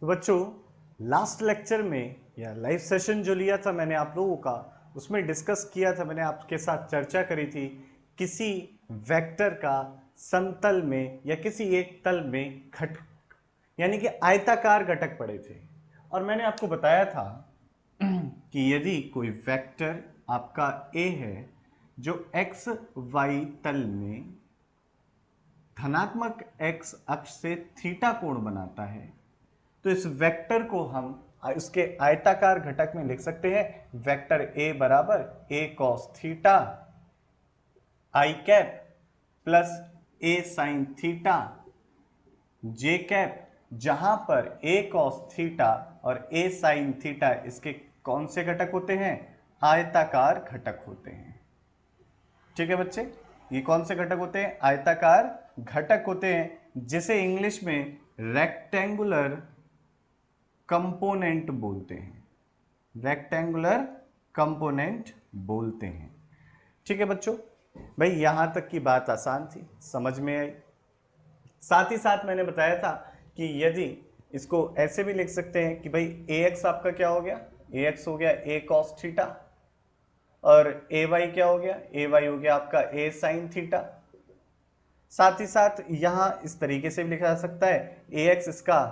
तो बच्चों, last lecture में या लाइव सेशन जो लिया था मैंने आप लोगों का, उसमें डिस्कस किया था, मैंने आपके साथ चर्चा करी थी किसी वेक्टर का समतल में या किसी एक तल में घटक यानी कि आयताकार घटक पड़े थे। और मैंने आपको बताया था कि यदि कोई वेक्टर आपका ए है जो एक्स वाई तल में धनात्मक एक्स अक्ष से थीटा कोण बनाता है, तो इस वेक्टर को हम उसके आयताकार घटक में लिख सकते हैं वेक्टर ए बराबर ए कॉस थीटा आई कैप प्लस ए साइन थीटा जे कैप, जहां पर ए कॉस थीटा और ए साइन थीटा इसके कौन से घटक होते हैं? आयताकार घटक होते हैं। ठीक है बच्चे, ये कौन से घटक होते हैं? आयताकार घटक होते हैं, जिसे इंग्लिश में रेक्टेंगुलर कंपोनेंट बोलते हैं। रेक्टेंगुलर कंपोनेंट बोलते हैं। ठीक है बच्चों, भाई यहां तक की बात आसान थी, समझ में आई। साथ ही साथ मैंने बताया था कि यदि इसको ऐसे भी लिख सकते हैं कि भाई ए एक्स आपका क्या हो गया? ए एक्स हो गया ए कॉस थीटा, और ए वाई क्या हो गया? ए वाई हो गया आपका ए साइन थीटा। साथ ही साथ यहां इस तरीके से भी लिखा जा सकता है ए एक्स इसका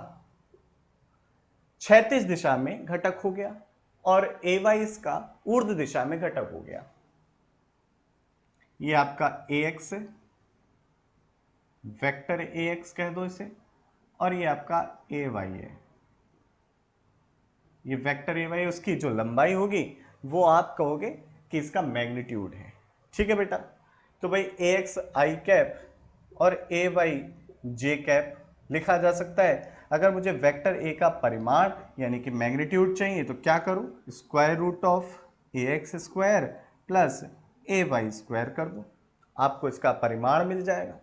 क्षैतिज दिशा में घटक हो गया और ए वाई इसका ऊर्ध्व दिशा में घटक हो गया। ये आपका ए एक्स है, वेक्टर ए एक्स कह दो इसे, और ये आपका ए वाई है। ये वेक्टर ए वाई, उसकी जो लंबाई होगी वो आप कहोगे कि इसका मैग्नीट्यूड है। ठीक है बेटा, तो भाई ए एक्स आई कैप और ए वाई जे कैप लिखा जा सकता है। अगर मुझे वेक्टर ए का परिमाण यानी कि मैग्नीट्यूड चाहिए तो क्या करूं? Square root of A X square plus A Y square कर दो, आपको इसका परिमाण मिल जाएगा।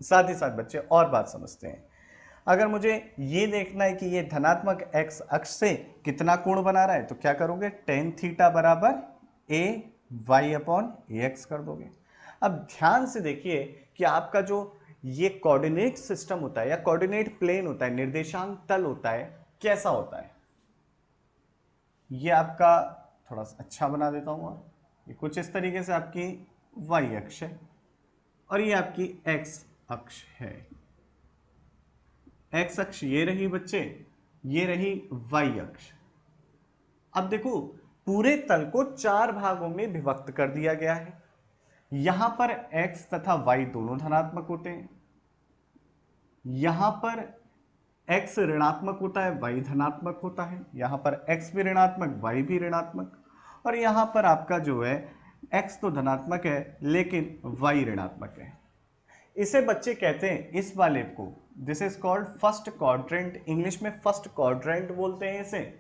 साथ ही साथ बच्चे और बात समझते हैं, अगर मुझे ये देखना है कि ये धनात्मक एक्स अक्ष से कितना कोण बना रहा है तो क्या करोगे? टेन थीटा बराबर ए वाई अपॉन ए एक्स कर दोगे। अब ध्यान से देखिए कि आपका जो ये कोऑर्डिनेट सिस्टम होता है या कोऑर्डिनेट प्लेन होता है, निर्देशांक तल होता है, कैसा होता है? ये आपका थोड़ा सा अच्छा बना देता हूं, और ये कुछ इस तरीके से आपकी वाई अक्ष है और ये आपकी एक्स अक्ष है। एक्स अक्ष ये रही बच्चे, ये रही वाई अक्ष। अब देखो, पूरे तल को चार भागों में विभक्त कर दिया गया है। यहां पर x तथा y दोनों धनात्मक होते हैं, यहां पर x ऋणात्मक होता है, y धनात्मक होता है, यहां पर x भी ऋणात्मक y भी ऋणात्मक, और यहां पर आपका जो है x तो धनात्मक है लेकिन y ऋणात्मक है। इसे बच्चे कहते हैं, इस वाले को, this is called first quadrant. English में फर्स्ट क्वाड्रेंट बोलते हैं इसे,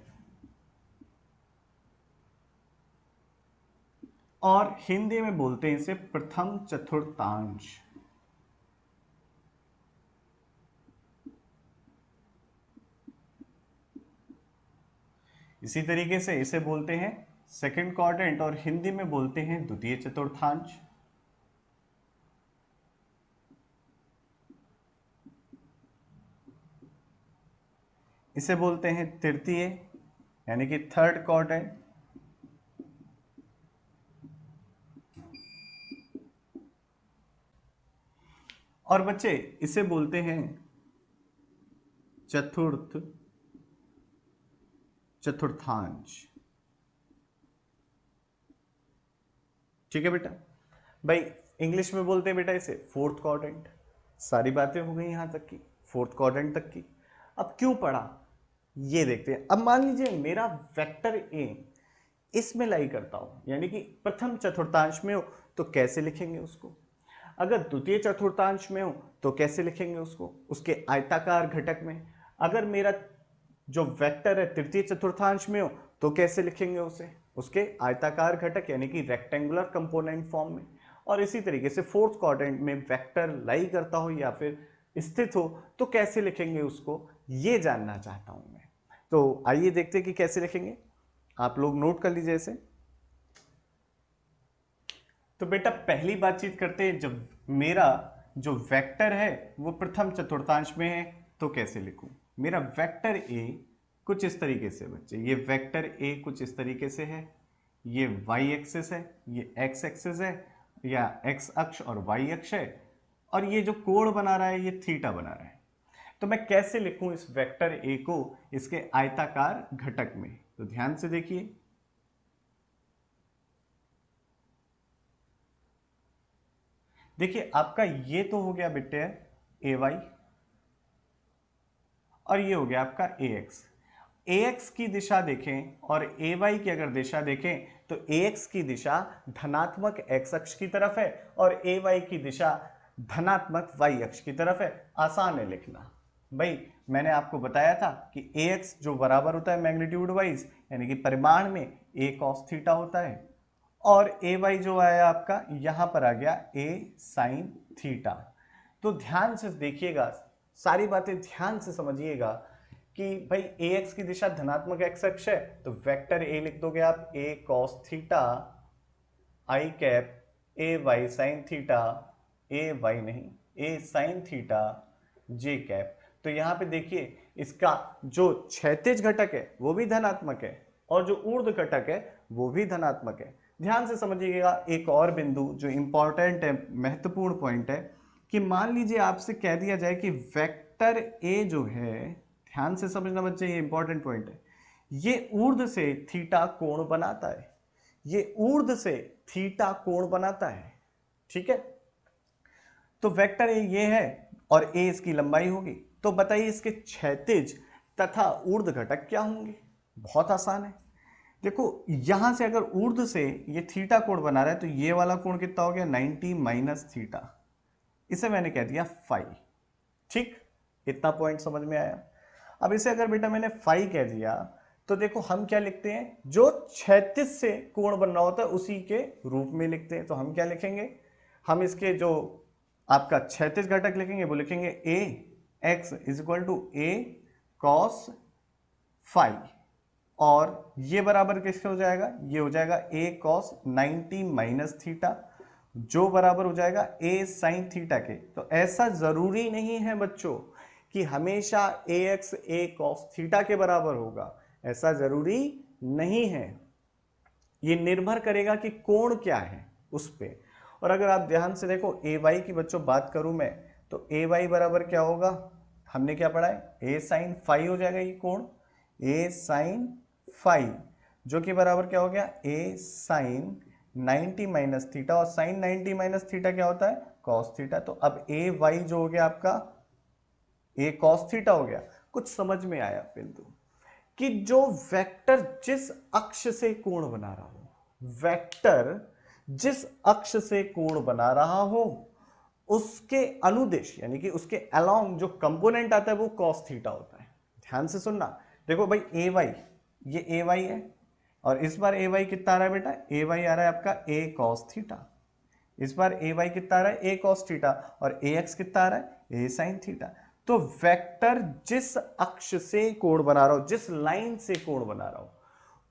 और हिंदी में बोलते हैं इसे प्रथम चतुर्थांश। इसी तरीके से इसे बोलते हैं सेकंड क्वाड्रेंट, और हिंदी में बोलते हैं द्वितीय चतुर्थांश। इसे बोलते हैं तृतीय यानी कि थर्ड क्वाड्रेंट। और बच्चे इसे बोलते हैं चतुर्थ चतुर्थांश। ठीक है बेटा, भाई इंग्लिश में बोलते हैं बेटा इसे फोर्थ क्वाड्रेंट। सारी बातें हो गई यहां तक की, फोर्थ क्वाड्रेंट तक की। अब क्यों पढ़ा ये देखते हैं। अब मान लीजिए मेरा वेक्टर ए इसमें लाई करता हूं, यानी कि प्रथम चतुर्थांश में हो तो कैसे लिखेंगे उसको? अगर द्वितीय चतुर्थांश में हो तो कैसे लिखेंगे उसको? उसके आयताकार घटक में। अगर मेरा जो वेक्टर है तृतीय चतुर्थांश में हो तो कैसे लिखेंगे उसे? उसके आयताकार घटक यानी कि रेक्टेंगुलर कंपोनेंट फॉर्म में। और इसी तरीके से फोर्थ क्वाड्रेंट में वेक्टर लाई करता हो या फिर स्थित हो तो कैसे लिखेंगे उसको, ये जानना चाहता हूं मैं। तो आइए देखते हैं कि कैसे लिखेंगे। आप लोग नोट कर लीजिए इसे। तो बेटा पहली बातचीत करते हैं, जब मेरा जो वेक्टर है वो प्रथम चतुर्थांश में है तो कैसे लिखूं? मेरा वेक्टर ए कुछ इस तरीके से बच्चे, ये वेक्टर ए कुछ इस तरीके से है, ये वाई एक्सिस है, ये एक्स एक्सिस है या एक्स अक्ष और वाई अक्ष है, और ये जो कोण बना रहा है ये थीटा बना रहा है। तो मैं कैसे लिखूं इस वेक्टर ए को इसके आयताकार घटक में? तो ध्यान से देखिए, देखिए आपका ये तो हो गया बेटे ए वाई, और ये हो गया आपका ए एक्स। ए एक्स की दिशा देखें और ए वाई की अगर दिशा देखें तो ए एक्स की दिशा धनात्मक एक्स अक्ष की तरफ है और ए वाई की दिशा धनात्मक वाई अक्ष की तरफ है। आसान है लिखना भाई। मैंने आपको बताया था कि ए एक्स जो बराबर होता है मैग्नीट्यूड वाइज यानी कि परिमाण में ए कॉस थीटा होता है, और ए वाई जो आया आपका यहां पर आ गया ए साइन थीटा। तो ध्यान से देखिएगा, सारी बातें ध्यान से समझिएगा कि भाई ए एक्स की दिशा धनात्मक एक्स अक्ष है तो वेक्टर ए लिख दोगे आप a cos theta I cap a y sine theta, a y नहीं a sine theta J cap. तो यहां पे देखिए इसका जो क्षैतिज घटक है वो भी धनात्मक है और जो ऊर्ध्व घटक है वो भी धनात्मक है। ध्यान से समझिएगा एक और बिंदु जो इंपॉर्टेंट है, महत्वपूर्ण पॉइंट है, कि मान लीजिए आपसे कह दिया जाए कि वेक्टर ए जो है, ध्यान से समझना बच्चे ये इंपॉर्टेंट पॉइंट है, ये ऊर्ध्व से थीटा कोण बनाता है, ये ऊर्ध्व से थीटा कोण बनाता है। ठीक है, तो वेक्टर ए ये है और ए इसकी लंबाई होगी। तो बताइए इसके क्षैतिज तथा ऊर्ध्व घटक क्या होंगे? बहुत आसान है। देखो यहां से अगर ऊर्ध्व से ये थीटा कोण बना रहा है तो ये वाला कोण कितना हो गया 90 माइनस थीटा, इसे मैंने कह दिया फाई। ठीक, इतना पॉइंट समझ में आया। अब इसे अगर बेटा मैंने फाई कह दिया तो देखो हम क्या लिखते हैं, जो क्षैतिज से कोण बन रहा होता है उसी के रूप में लिखते हैं। तो हम क्या लिखेंगे, हम इसके जो आपका क्षैतिज घटक लिखेंगे वो लिखेंगे a x is equal to a cos phi, और ये बराबर किससे हो जाएगा, ये हो जाएगा ए कॉस 90 माइनस थीटा जो बराबर हो जाएगा ए साइन थीटा के। तो ऐसा जरूरी नहीं है बच्चों कि हमेशा ए एक्स ए कॉस थीटा के बराबर होगा, ऐसा जरूरी नहीं है। ये निर्भर करेगा कि कोण क्या है उस पे। और अगर आप ध्यान से देखो ए वाई की बच्चों बात करूं मैं, तो ए वाई बराबर क्या होगा, हमने क्या पढ़ा है, ए साइन फाई हो जाएगा ये कोण, ए साइन फाई जो कि बराबर क्या हो गया ए साइन 90 माइनस थीटा, और साइन 90 माइनस थीटा क्या होता है कॉस थीटा। तो अब ए वाई जो हो गया आपका ए कॉस थीटा हो गया। कुछ समझ में आया बिंदु कि जो वेक्टर जिस अक्ष से कोण बना रहा हो, वेक्टर जिस अक्ष से कोण बना रहा हो उसके अनुदिश यानी कि उसके अलोंग जो कंपोनेंट आता है वो कॉस थीटा होता है। ध्यान से सुनना, देखो भाई ए वाई, ये ए वाई है और इस बार ए वाई कितना आ रहा है बेटा, ए वाई आ रहा है आपका ए कॉस थीटा। इस बार ए वाई कितना आ रहा है ए कॉस थीटा, और ए एक्स कितना आ रहा है ए साइन थीटा। तो वेक्टर जिस अक्ष से कोण बना रहा हो, जिस लाइन से कोण बना रहा हो,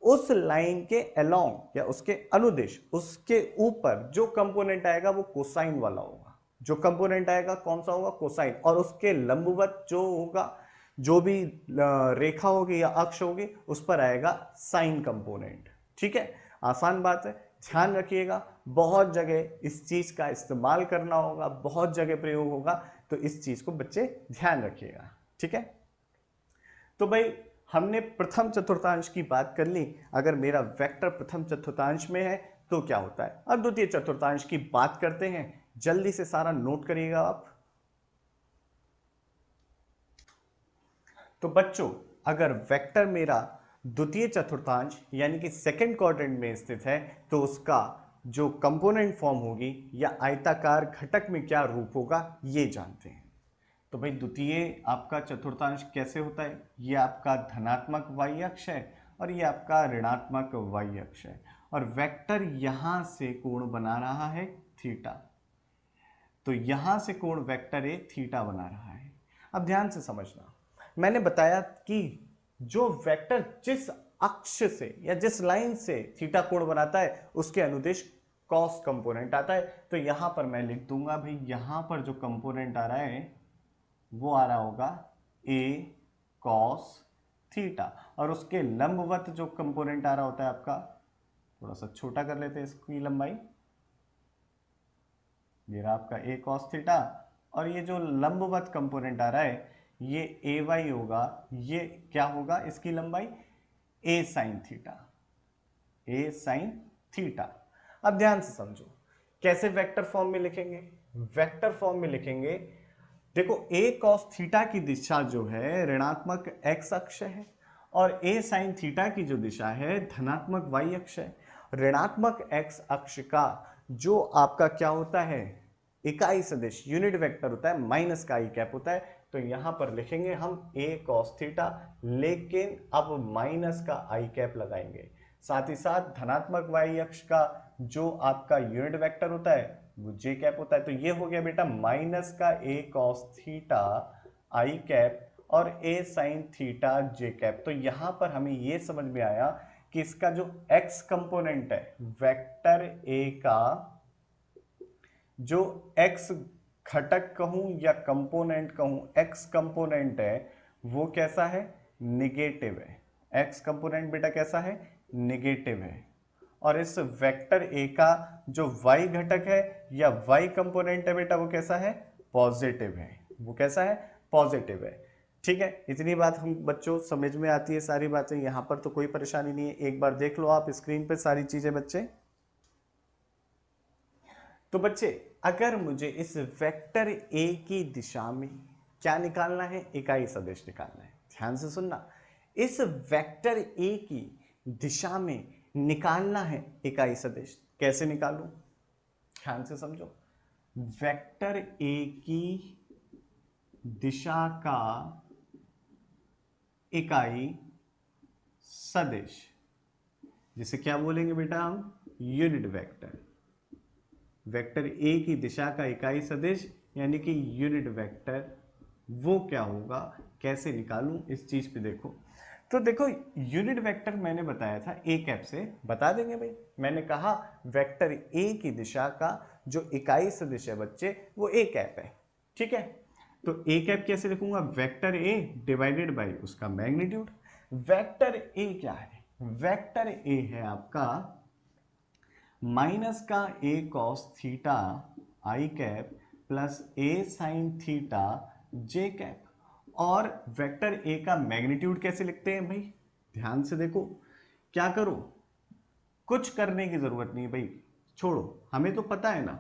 उस लाइन के अलोंग या उसके अनुदिश उसके ऊपर जो कंपोनेंट आएगा वो कोसाइन वाला होगा। जो कंपोनेंट आएगा कौन सा होगा, कोसाइन, और उसके लंबवत जो होगा, जो भी रेखा होगी या अक्ष होगी उस पर आएगा साइन कंपोनेंट। ठीक है, आसान बात है, ध्यान रखिएगा। बहुत जगह इस चीज का इस्तेमाल करना होगा, बहुत जगह प्रयोग होगा, तो इस चीज को बच्चे ध्यान रखिएगा। ठीक है, तो भाई हमने प्रथम चतुर्थांश की बात कर ली। अगर मेरा वेक्टर प्रथम चतुर्थांश में है तो क्या होता है। अब द्वितीय चतुर्थांश की बात करते हैं, जल्दी से सारा नोट करिएगा आप। तो बच्चों अगर वेक्टर मेरा द्वितीय चतुर्थांश यानी कि सेकंड क्वाड्रेंट में स्थित है तो उसका जो कंपोनेंट फॉर्म होगी या आयताकार घटक में क्या रूप होगा ये जानते हैं। तो भाई द्वितीय आपका चतुर्थांश कैसे होता है, ये आपका धनात्मक वाई अक्ष है और ये आपका ऋणात्मक वाई अक्ष है, और वेक्टर यहां से कोण बना रहा है थीटा। तो यहां से कोण वेक्टर ए थीटा बना रहा है। अब ध्यान से समझना, मैंने बताया कि जो वेक्टर जिस अक्ष से या जिस लाइन से थीटा कोण बनाता है उसके अनुदिश कॉस कंपोनेंट आता है। तो यहां पर मैं लिख दूंगा भाई, यहां पर जो कंपोनेंट आ रहा है वो आ रहा होगा ए कॉस थीटा, और उसके लंबवत जो कंपोनेंट आ रहा होता है आपका, थोड़ा सा छोटा कर लेते हैं इसकी लंबाई, ये रहा आपका ए कॉस थीटा, और ये जो लंबवत कंपोनेंट आ रहा है ये ए वाई होगा, ये क्या होगा इसकी लंबाई, ए साइन थीटा, ए साइन थीटा। अब ध्यान से समझो कैसे वेक्टर फॉर्म में लिखेंगे, वेक्टर फॉर्म में लिखेंगे, देखो ए कॉस थीटा की दिशा जो है ऋणात्मक एक्स अक्ष है, और ए साइन थीटा की जो दिशा है धनात्मक वाई अक्ष है। ऋणात्मक एक्स अक्ष का जो आपका क्या होता है, इकाई सदिश यूनिट वेक्टर होता है, माइनस का आई कैप होता है, तो यहां पर लिखेंगे हम ए कॉस थीटा, लेकिन अब माइनस का आई कैप लगाएंगे। साथ ही साथ धनात्मक वाई अक्ष का जो आपका यूनिट वेक्टर होता है वो जे कैप होता है, तो ये हो गया बेटा माइनस का ए कॉस थीटा आई कैप और ए साइन थीटा जे कैप। तो यहां पर हमें ये समझ में आया कि इसका जो एक्स कंपोनेंट है वेक्टर ए का जो एक्स घटक कहूं या कंपोनेंट कहूं, एक्स कंपोनेंट है वो कैसा है, निगेटिव है। एक्स कंपोनेंट बेटा कैसा है, निगेटिव है। और इस वेक्टर ए का जो y घटक है या y कंपोनेंट है बेटा वो कैसा है, पॉजिटिव है। वो कैसा है, पॉजिटिव है। ठीक है, इतनी बात हम बच्चों समझ में आती है, सारी बातें यहां पर तो कोई परेशानी नहीं है। एक बार देख लो आप स्क्रीन पे सारी चीजें बच्चे। तो बच्चे अगर मुझे इस वेक्टर ए की दिशा में क्या निकालना है, इकाई सदिश निकालना है। ध्यान से सुनना, इस वेक्टर ए की दिशा में निकालना है इकाई सदिश। कैसे निकालूं, ध्यान से समझो। वेक्टर ए की दिशा का इकाई सदिश, जिसे क्या बोलेंगे बेटा हम, यूनिट वेक्टर। वेक्टर ए की दिशा का इकाई सदिश यानी कि यूनिट वेक्टर, वो क्या होगा, कैसे निकालूं, इस चीज पे देखो। तो देखो यूनिट वेक्टर मैंने बताया था ए कैप से, बता देंगे भाई। मैंने कहा वेक्टर ए की दिशा का जो इकाई सदिश है बच्चे वो ए कैप है। ठीक है, तो ए कैप कैसे लिखूंगा, वेक्टर ए डिवाइडेड बाई उसका मैग्नीट्यूड। वेक्टर ए क्या है, वेक्टर ए है आपका माइनस का ए कॉस थीटा आई कैप प्लस ए साइन थीटा जे कैप। और वेक्टर ए का मैग्नीट्यूड कैसे लिखते हैं भाई, ध्यान से देखो। क्या करो, कुछ करने की जरूरत नहीं है भाई, छोड़ो, हमें तो पता है ना,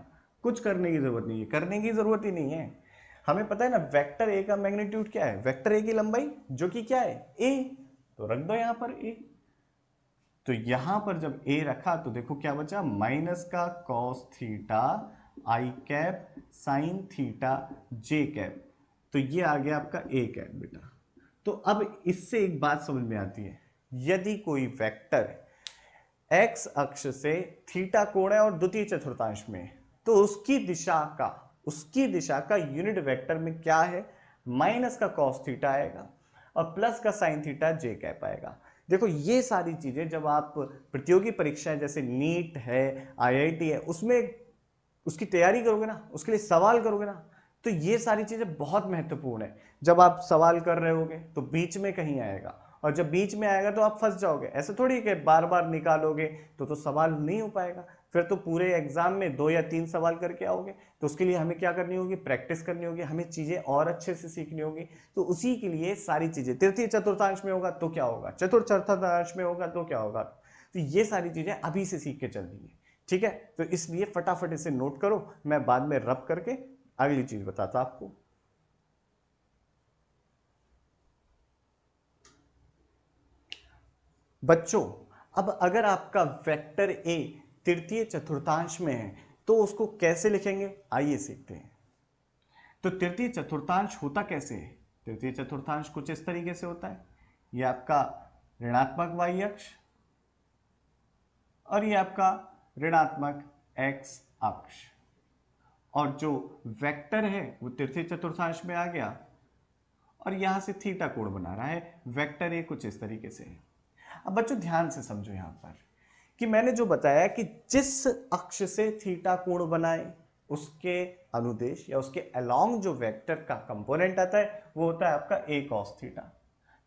कुछ करने की जरूरत नहीं है, करने की जरूरत ही नहीं है। हमें पता है ना वेक्टर ए का मैग्नीट्यूड क्या है, वेक्टर ए की लंबाई जो कि क्या है, ए, तो रख दो यहां पर ए। तो यहां पर जब ए रखा तो देखो क्या बचा, माइनस का कॉस थीटा आई कैप साइन थीटा जे कैप, तो ये आ गया आपका ए कैप बेटा। तो अब इससे एक बात समझ में आती है, यदि कोई वेक्टर एक्स अक्ष से थीटा कोण है और द्वितीय चतुर्थांश में है, तो उसकी दिशा का यूनिट वेक्टर में क्या है, माइनस का कॉस थीटा आएगा और प्लस का साइन थीटा जे कैप आएगा। देखो ये सारी चीजें जब आप प्रतियोगी परीक्षाएं जैसे नीट है, आईआईटी है, उसमें उसकी तैयारी करोगे ना, उसके लिए सवाल करोगे ना, तो ये सारी चीजें बहुत महत्वपूर्ण है। जब आप सवाल कर रहे होगे तो बीच में कहीं आएगा, और जब बीच में आएगा तो आप फंस जाओगे। ऐसे थोड़ी कि बार बार निकालोगे तो सवाल नहीं हो पाएगा, फिर तो पूरे एग्जाम में 2 या 3 सवाल करके आओगे। तो उसके लिए हमें क्या करनी होगी, प्रैक्टिस करनी होगी, हमें चीजें और अच्छे से सीखनी होगी। तो उसी के लिए सारी चीजें, तृतीय चतुर्थांश में होगा तो क्या होगा, चतुर्थ चतुर्थांश में होगा तो क्या होगा, तो ये सारी चीजें अभी से सीख के चलनी है। ठीक है, तो इसलिए फटाफट इसे नोट करो, मैं बाद में रब करके अगली चीज बताता आपको। बच्चों अब अगर आपका वेक्टर ए तृतीय चतुर्थांश में है तो उसको कैसे लिखेंगे, आइए सीखते हैं। तो तृतीय चतुर्थांश होता कैसे है, तृतीय चतुर्थांश कुछ इस तरीके से होता है, ये आपका ऋणात्मक वाई अक्ष और ये आपका ऋणात्मक एक्स अक्ष, और जो वेक्टर है वो तृतीय चतुर्थांश में आ गया और यहां से थीटा कोण बना रहा है। वेक्टर ए कुछ इस तरीके से है। अब बच्चों ध्यान से समझो यहां पर कि मैंने जो बताया कि जिस अक्ष से थीटा कोण बनाए उसके अनुदेश या उसके अलोंग जो वेक्टर का कंपोनेंट आता है वो होता है आपका ए कॉस थीटा।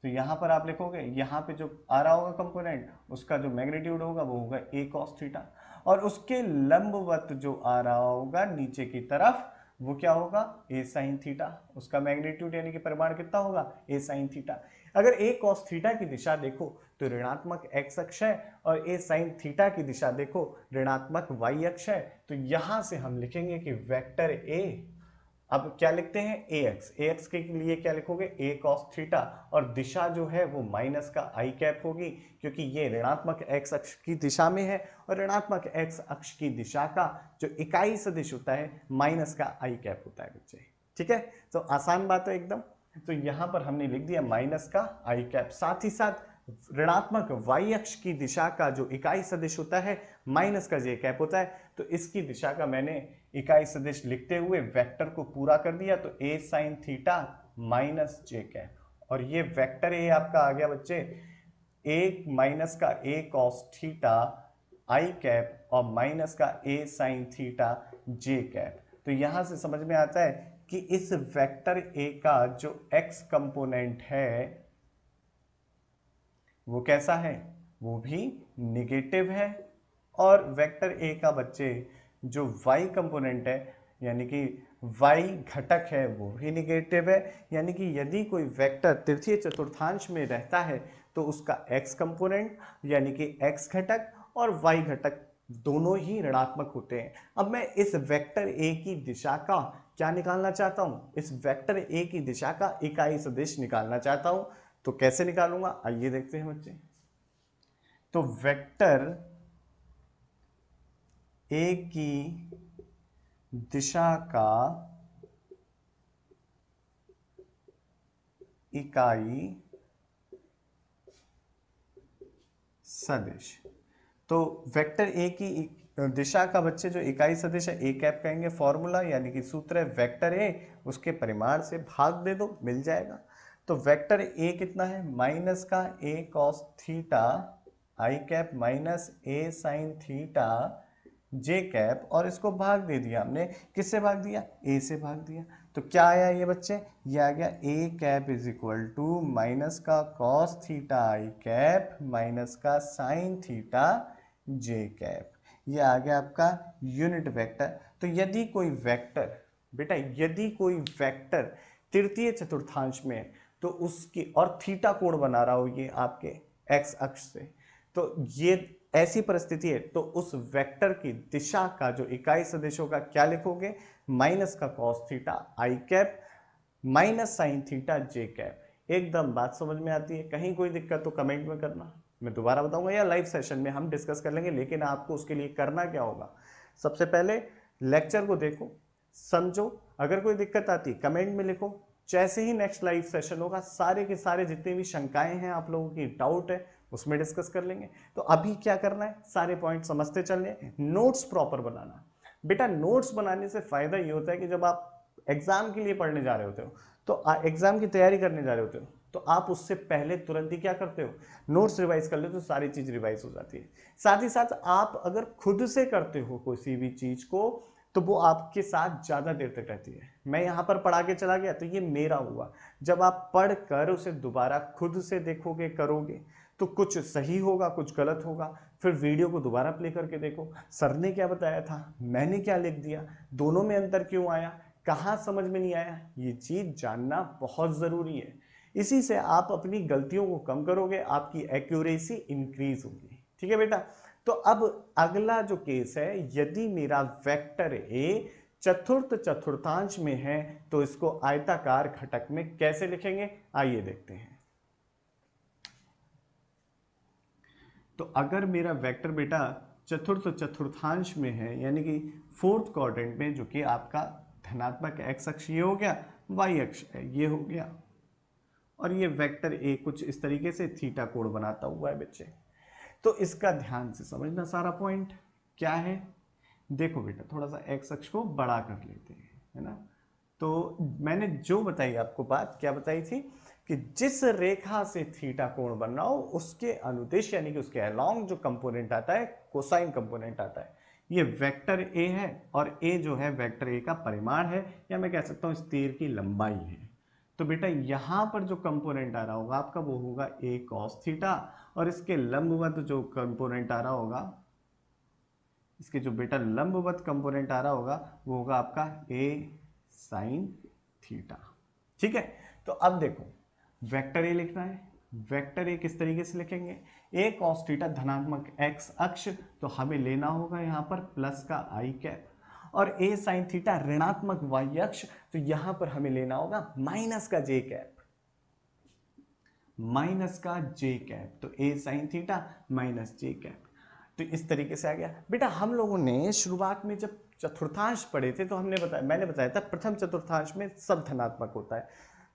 तो यहाँ पर आप लिखोगे, यहाँ पे जो आ रहा होगा कंपोनेंट, उसका जो मैग्नीट्यूड होगा वो होगा a cos थीटा, और उसके लंबवत जो आ रहा होगा नीचे की तरफ वो क्या होगा, a sin थीटा। उसका मैग्नीट्यूड यानी कि परिमाण कितना होगा, a sin थीटा। अगर a cos थीटा की दिशा देखो तो ऋणात्मक x अक्ष है, और a sin थीटा की दिशा देखो ऋणात्मक y अक्ष है। तो यहां से हम लिखेंगे कि वेक्टर a, अब क्या लिखते हैं, ax के लिए क्या लिखोगे, a cos थीटा, और दिशा जो है वो माइनस का आई कैप होगी, क्योंकि ये ऋणात्मक x अक्ष की दिशा में है, और ऋणात्मक x अक्ष की दिशा का जो इकाई सदिश होता है माइनस का आई कैप होता है बच्चे। ठीक है, तो आसान बात है एकदम। तो यहां पर हमने लिख दिया माइनस का आई कैप, साथ ही साथ ऋणात्मक y अक्ष की दिशा का जो इकाई सदिश होता है माइनस का जे कैप होता है। तो इसकी दिशा का मैंने इकाई सदिश लिखते हुए वेक्टर को पूरा कर दिया, तो a sin theta minus J cap, और ये वेक्टर ए आपका आ गया बच्चे a माइनस का a cos theta I cap और माइनस का a sin theta J cap. तो यहां से समझ में आता है कि इस वेक्टर a का जो x कंपोनेंट है वो कैसा है, वो भी निगेटिव है, और वेक्टर ए का बच्चे जो y कंपोनेंट है यानी कि y घटक है वो भी निगेटिव है। यानी कि यदि कोई वेक्टर तृतीय चतुर्थांश में रहता है तो उसका x कंपोनेंट यानी कि x घटक और y घटक दोनों ही ऋणात्मक होते हैं। अब मैं इस वेक्टर a की दिशा का क्या निकालना चाहता हूं, इस वेक्टर a की दिशा का इकाई सदिश निकालना चाहता हूं। तो कैसे निकालूंगा, आइए देखते हैं बच्चे। तो वेक्टर a की दिशा का इकाई सदिश, तो वेक्टर ए की दिशा का बच्चे जो इकाई सदिश है ए कैप कहेंगे, फॉर्मूला यानी कि सूत्र है वेक्टर ए, उसके परिमाण से भाग दे दो मिल जाएगा। तो वेक्टर ए कितना है, माइनस का a cos theta I cap minus a sin theta J cap, और इसको भाग दे दिया हमने, किससे भाग दिया, a से भाग दिया। तो क्या आया ये बच्चे, ये आ गया a cap is equal to minus का cos थीटा आई कैप माइनस का sin थीटा जे कैप। ये आ गया आपका यूनिट वेक्टर। तो यदि कोई वेक्टर, बेटा यदि कोई वेक्टर तृतीय चतुर्थांश में है तो उसकी, और थीटा कोण बना रहा हो ये आपके x अक्ष से, तो ये ऐसी परिस्थिति है तो उस वेक्टर की दिशा का जो इकाई सदिश होगा क्या लिखोगे, माइनस का cos थीटा आई कैप माइनस साइन थीटा जे कैप। एकदम बात समझ में आती है, कहीं कोई दिक्कत तो कमेंट में करना, मैं दोबारा बताऊंगा या लाइव सेशन में हम डिस्कस कर लेंगे। लेकिन आपको उसके लिए करना क्या होगा, सबसे पहले लेक्चर को देखो समझो, अगर कोई दिक्कत आती कमेंट में लिखो, जैसे ही नेक्स्ट लाइव सेशन होगा सारे के सारे जितने भी शंकाएं हैं आप लोगों की डाउट है उसमें डिस्कस कर लेंगे। तो अभी क्या करना है, सारे पॉइंट समझते चलने, नोट्स प्रॉपर बनाना। बेटा नोट्स बनाने से फायदा ये होता है कि जब आप एग्जाम के लिए पढ़ने जा रहे होते हो, तो एग्जाम की तैयारी करने जा रहे होते हो, तो आप उससे पहले तुरंत ही क्या करते हो, नोट्स रिवाइज कर लेते हो, तो सारी चीज रिवाइज हो जाती है। साथ ही साथ आप अगर खुद से करते हो किसी भी चीज को तो वो आपके साथ ज्यादा देर तक रहती है। मैं यहां पर पढ़ा के चला गया तो ये मेरा हुआ, जब आप पढ़ कर उसे दोबारा खुद से देखोगे करोगे तो कुछ सही होगा कुछ गलत होगा, फिर वीडियो को दोबारा प्ले करके देखो, सर ने क्या बताया था मैंने क्या लिख दिया, दोनों में अंतर क्यों आया, कहाँ समझ में नहीं आया, ये चीज जानना बहुत जरूरी है। इसी से आप अपनी गलतियों को कम करोगे, आपकी एक्यूरेसी इंक्रीज होगी। ठीक है बेटा, तो अब अगला जो केस है, यदि मेरा वेक्टर ए चतुर्थ चतुर्थांश में है तो इसको आयताकार घटक में कैसे लिखेंगे, आइए देखते हैं। तो अगर मेरा वेक्टर बेटा चतुर्थ चतुर्थांश में है यानी कि फोर्थ क्वाड्रेंट में, जो कि आपका धनात्मक एक्स अक्ष ये हो गया, वाई अक्ष ये हो गया, और ये वेक्टर ए कुछ इस तरीके से थीटा कोण बनाता हुआ है बच्चे। तो इसका ध्यान से समझना सारा पॉइंट क्या है। देखो बेटा थोड़ा सा एक्स अक्ष को बड़ा कर लेते हैं, है ना। तो मैंने जो बताई आपको बात क्या बताई थी कि जिस रेखा से थीटा कोण बन रहा हो उसके अनुदिश यानी कि उसके अलोंग जो कंपोनेंट आता है कोसाइन कंपोनेंट आता है, ये वेक्टर ए है, और ए जो है वेक्टर ए का परिमाण है, या मैं कह सकता हूं इस तीर की लंबाई है। तो बेटा यहां पर जो कंपोनेंट आ रहा होगा आपका वो होगा a cos थीटा, और इसके लंबवत जो कंपोनेंट आ रहा होगा, इसके जो बेटा लंबवत कंपोनेंट आ रहा होगा वो होगा आपका a sin थीटा। ठीक है, तो अब देखो वेक्टर ए लिखना है। वेक्टर ए किस तरीके से लिखेंगे, a cos थीटा धनात्मक x अक्ष, तो हमें लेना होगा यहां पर प्लस का i कैप, और a sin थीटा ऋणात्मक y अक्ष, तो यहां पर हमें लेना होगा माइनस का j कैप, माइनस का j कैप, तो a sin theta minus j cap. तो इस तरीके से आ गया। बेटा हम लोगों ने शुरुआत में जब चतुर्थांश पढ़े थे तो मैंने बताया था प्रथम चतुर्थांश में सब धनात्मक होता है,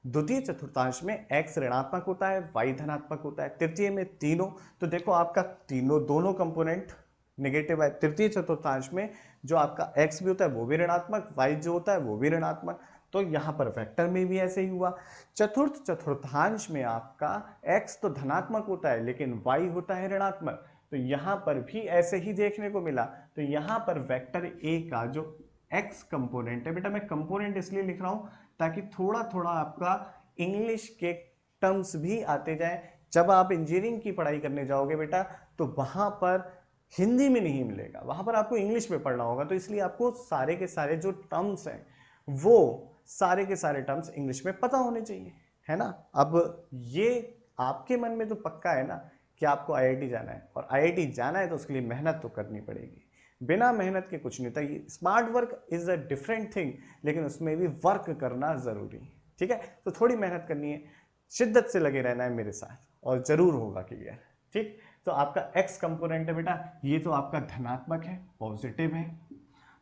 द्वितीय चतुर्थांश में x ऋणात्मक होता है, y धनात्मक होता है, तृतीय में तीनों। तो देखो आपका दोनों कंपोनेंट नेगेटिव है। तृतीय चतुर्थांश में जो आपका x भी होता है वो भी ऋणात्मक, y जो होता है वो भी ऋणात्मक। तो यहां पर वेक्टर में भी ऐसे ही हुआ। चतुर्थ चतुर्थांश में आपका x तो धनात्मक होता है लेकिन y होता है ऋणात्मक, तो यहां पर भी ऐसे ही देखने को मिला। तो यहां पर वेक्टर a का जो x कंपोनेंट है, बेटा मैं कंपोनेंट इसलिए लिख रहा हूं ताकि थोड़ा थोड़ा आपका इंग्लिश के टर्म्स भी आते जाएं। जब आप इंजीनियरिंग की पढ़ाई करने जाओगे बेटा तो वहां पर हिंदी में नहीं मिलेगा, वहां पर आपको इंग्लिश में पढ़ना होगा, तो इसलिए आपको सारे के सारे जो टर्म्स हैं वो सारे के सारे टर्म्स इंग्लिश में पता होने चाहिए, है ना। अब ये आपके मन में तो पक्का है ना कि आपको आईआईटी जाना है, और आईआईटी जाना है तो उसके लिए मेहनत तो करनी पड़ेगी, बिना मेहनत के कुछ नहीं होता। ये smart work is a different thing, लेकिन उसमें भी वर्क करना जरूरी है। ठीक है, तो थोड़ी मेहनत करनी है, शिद्दत से लगे रहना है मेरे साथ, और जरूर होगा क्लियर। ठीक, तो आपका x कंपोनेंट है बेटा, ये तो आपका धनात्मक है, पॉजिटिव है।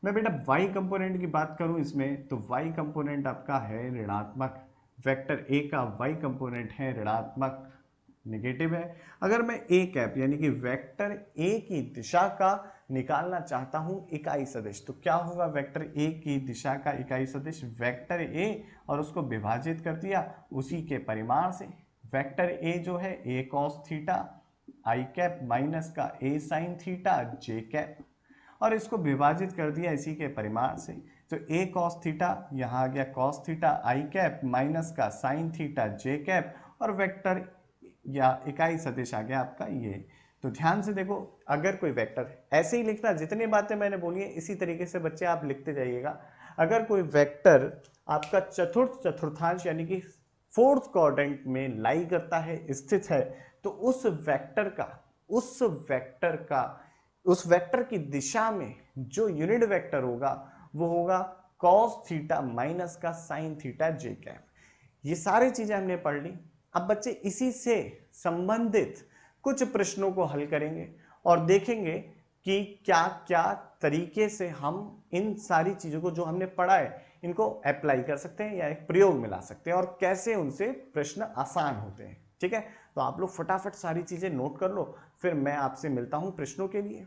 मैं बेटा y कंपोनेंट की बात करूं इसमें, तो y कंपोनेंट आपका है ऋणात्मक, वेक्टर a का y कंपोनेंट है ऋणात्मक, नेगेटिव है। अगर मैं a कैप यानी कि वेक्टर a की दिशा का निकालना चाहता हूं इकाई सदिश, तो क्या होगा, वेक्टर a की दिशा का इकाई सदिश वेक्टर a, और उसको विभाजित कर दिया उसी के परिमाण से। वेक्टर a जो है a cos theta i cap minus का a sin theta j cap, और इसको विभाजित कर दिया इसी के परिमाण से। तो a cos थीटा यहाँ आ गया cos theta i cap minus का sin थीटा j कैप, और वेक्टर या इकाई सदिश आ गया आपका ये। तो ध्यान से देखो, अगर कोई वेक्टर ऐसे ही लिखना, जितनी बातें मैंने बोली है इसी तरीके से बच्चे आप लिखते जाइएगा। अगर कोई वेक्टर आपका चतुर्थ चतुर्थांश यानी कि फोर्थ क्वाड्रेंट में लाई करता है, स्थित है, तो उस वेक्टर की दिशा में जो यूनिट वेक्टर होगा वो होगा cos थीटा माइनस का sin थीटा j कैप। ये सारी चीजें हमने पढ़ ली। अब बच्चे इसी से संबंधित कुछ प्रश्नों को हल करेंगे और देखेंगे कि क्या क्या तरीके से हम इन सारी चीजों को जो हमने पढ़ा है इनको अप्लाई कर सकते हैं या एक प्रयोग में ला सकते हैं, और कैसे उनसे प्रश्न आसान होते हैं। ठीक है, तो आप लोग फटाफट सारी चीजें नोट कर लो, फिर मैं आपसे मिलता हूं प्रश्नों के लिए।